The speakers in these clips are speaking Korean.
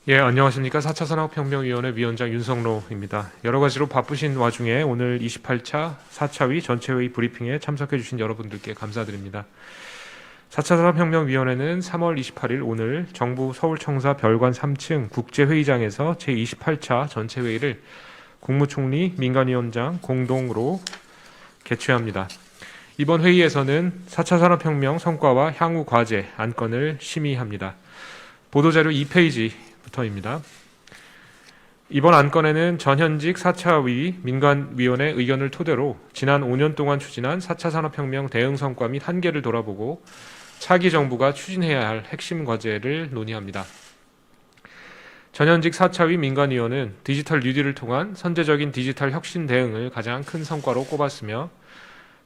예, 안녕하십니까. 4차 산업혁명위원회 위원장 윤성로입니다. 여러 가지로 바쁘신 와중에 오늘 28차 4차위 전체회의 브리핑에 참석해 주신 여러분들께 감사드립니다. 4차 산업혁명위원회는 3월 28일 오늘 정부 서울청사 별관 3층 국제회의장에서 제28차 전체회의를 국무총리, 민간위원장 공동으로 개최합니다. 이번 회의에서는 4차 산업혁명 성과와 향후 과제 안건을 심의합니다. 보도자료 2페이지부터입니다. 이번 안건에는 전현직 4차위 민간위원회 의견을 토대로 지난 5년 동안 추진한 4차 산업혁명 대응 성과 및 한계를 돌아보고 차기 정부가 추진해야 할 핵심 과제를 논의합니다. 전현직 4차위 민간위원은 디지털 뉴딜을 통한 선제적인 디지털 혁신 대응을 가장 큰 성과로 꼽았으며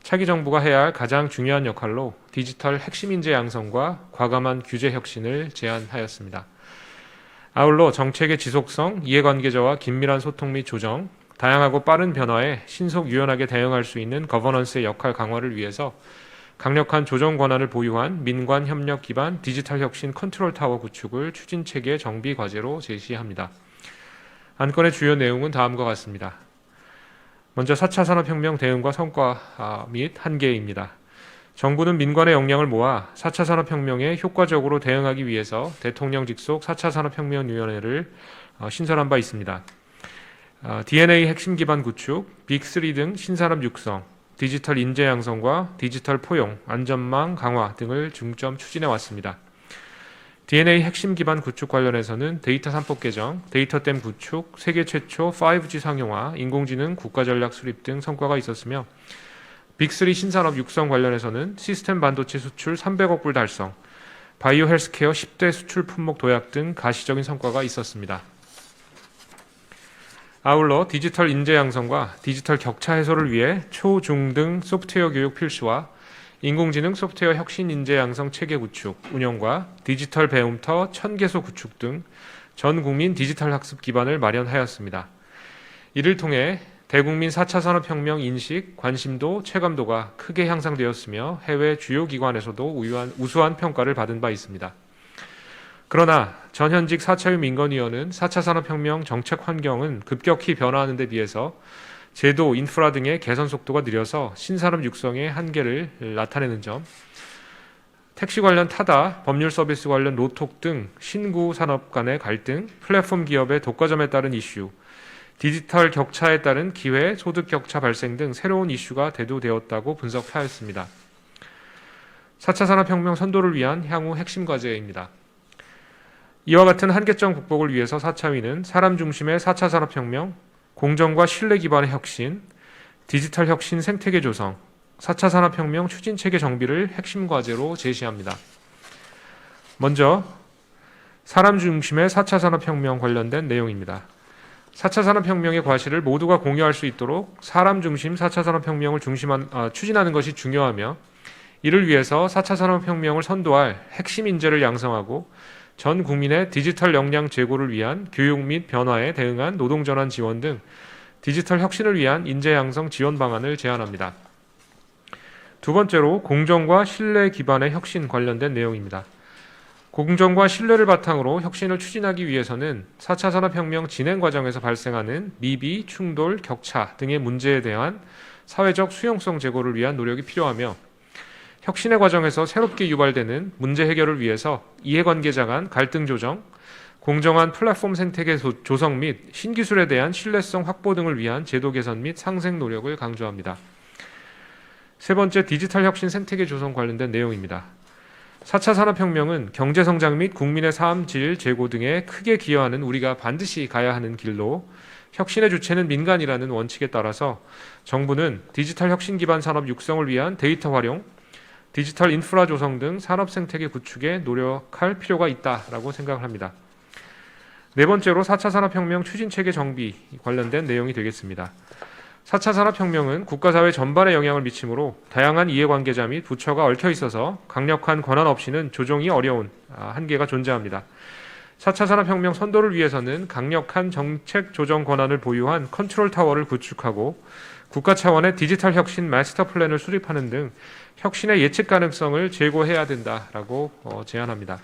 차기 정부가 해야 할 가장 중요한 역할로 디지털 핵심 인재 양성과 과감한 규제 혁신을 제안하였습니다. 아울러 정책의 지속성, 이해관계자와 긴밀한 소통 및 조정, 다양하고 빠른 변화에 신속 유연하게 대응할 수 있는 거버넌스의 역할 강화를 위해서 강력한 조정 권한을 보유한 민관 협력 기반 디지털 혁신 컨트롤 타워 구축을 추진 체계 정비 과제로 제시합니다. 안건의 주요 내용은 다음과 같습니다. 먼저 4차 산업혁명 대응과 성과 및 한계입니다. 정부는 민관의 역량을 모아 4차 산업혁명에 효과적으로 대응하기 위해서 대통령 직속 4차 산업혁명위원회를 신설한 바 있습니다. DNA 핵심 기반 구축, 빅3 등 신산업 육성, 디지털 인재 양성과 디지털 포용, 안전망 강화 등을 중점 추진해 왔습니다. DNA 핵심 기반 구축 관련해서는 데이터 산법 개정, 데이터댐 구축, 세계 최초 5G 상용화, 인공지능 국가전략 수립 등 성과가 있었으며 빅3 신산업 육성 관련해서는 시스템 반도체 수출 300억 불 달성, 바이오 헬스케어 10대 수출 품목 도약 등 가시적인 성과가 있었습니다. 아울러 디지털 인재 양성과 디지털 격차 해소를 위해 초, 중 등 소프트웨어 교육 필수와 인공지능 소프트웨어 혁신 인재 양성 체계 구축, 운영과 디지털 배움터 1000개소 구축 등 전 국민 디지털 학습 기반을 마련하였습니다. 이를 통해 대국민 4차 산업혁명 인식, 관심도, 체감도가 크게 향상되었으며 해외 주요 기관에서도 우수한 평가를 받은 바 있습니다. 그러나 전현직 4차위 민간위원은 4차 산업혁명 정책 환경은 급격히 변화하는 데 비해서 제도, 인프라 등의 개선 속도가 느려서 신산업 육성의 한계를 나타내는 점, 택시 관련 타다, 법률 서비스 관련 노톡 등 신구 산업 간의 갈등, 플랫폼 기업의 독과점에 따른 이슈, 디지털 격차에 따른 기회, 소득 격차 발생 등 새로운 이슈가 대두되었다고 분석하였습니다. 4차 산업혁명 선도를 위한 향후 핵심 과제입니다. 이와 같은 한계점 극복을 위해서 4차위는 사람 중심의 4차 산업혁명, 공정과 신뢰 기반의 혁신, 디지털 혁신 생태계 조성, 4차 산업혁명 추진체계 정비를 핵심 과제로 제시합니다. 먼저 사람 중심의 4차 산업혁명 관련된 내용입니다. 4차 산업혁명의 과실을 모두가 공유할 수 있도록 사람 중심 4차 산업혁명을 추진하는 것이 중요하며 이를 위해서 4차 산업혁명을 선도할 핵심 인재를 양성하고 전 국민의 디지털 역량 제고를 위한 교육 및 변화에 대응한 노동전환 지원 등 디지털 혁신을 위한 인재 양성 지원 방안을 제안합니다. 두 번째로 공정과 신뢰 기반의 혁신 관련된 내용입니다. 공정과 신뢰를 바탕으로 혁신을 추진하기 위해서는 4차 산업혁명 진행 과정에서 발생하는 미비, 충돌, 격차 등의 문제에 대한 사회적 수용성 제고를 위한 노력이 필요하며 혁신의 과정에서 새롭게 유발되는 문제 해결을 위해서 이해관계자 간 갈등 조정, 공정한 플랫폼 생태계 조성 및 신기술에 대한 신뢰성 확보 등을 위한 제도 개선 및 상생 노력을 강조합니다. 세 번째, 디지털 혁신 생태계 조성 관련된 내용입니다. 4차 산업혁명은 경제성장 및 국민의 삶 질 제고 등에 크게 기여하는 우리가 반드시 가야 하는 길로 혁신의 주체는 민간이라는 원칙에 따라서 정부는 디지털 혁신 기반 산업 육성을 위한 데이터 활용, 디지털 인프라 조성 등 산업 생태계 구축에 노력할 필요가 있다라고 생각을 합니다. 네 번째로 4차 산업혁명 추진체계 정비 관련된 내용이 되겠습니다. 4차 산업혁명은 국가사회 전반에 영향을 미치므로 다양한 이해관계자 및 부처가 얽혀 있어서 강력한 권한 없이는 조정이 어려운 한계가 존재합니다. 4차 산업혁명 선도를 위해서는 강력한 정책 조정 권한을 보유한 컨트롤 타워를 구축하고 국가 차원의 디지털 혁신 마스터 플랜을 수립하는 등 혁신의 예측 가능성을 제고해야 된다라고 제안합니다.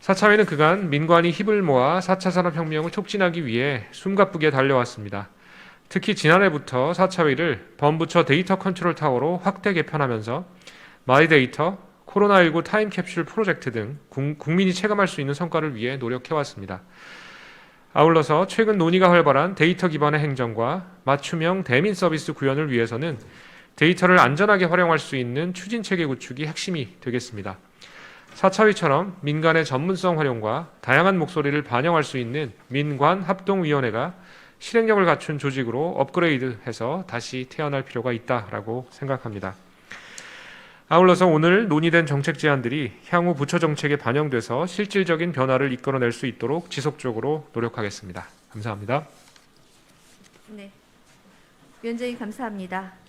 사차위는 그간 민관이 힘을 모아 4차 산업혁명을 촉진하기 위해 숨가쁘게 달려왔습니다. 특히 지난해부터 사차위를 범부처 데이터 컨트롤 타워로 확대 개편하면서 마이데이터, 코로나19 타임캡슐 프로젝트 등 국민이 체감할 수 있는 성과를 위해 노력해왔습니다. 아울러서 최근 논의가 활발한 데이터 기반의 행정과 맞춤형 대민 서비스 구현을 위해서는 데이터를 안전하게 활용할 수 있는 추진체계 구축이 핵심이 되겠습니다. 4차위처럼 민간의 전문성 활용과 다양한 목소리를 반영할 수 있는 민관 합동위원회가 실행력을 갖춘 조직으로 업그레이드해서 다시 태어날 필요가 있다라고 생각합니다. 아울러서 오늘 논의된 정책 제안들이 향후 부처 정책에 반영돼서 실질적인 변화를 이끌어낼 수 있도록 지속적으로 노력하겠습니다. 감사합니다. 네, 위원장님 감사합니다.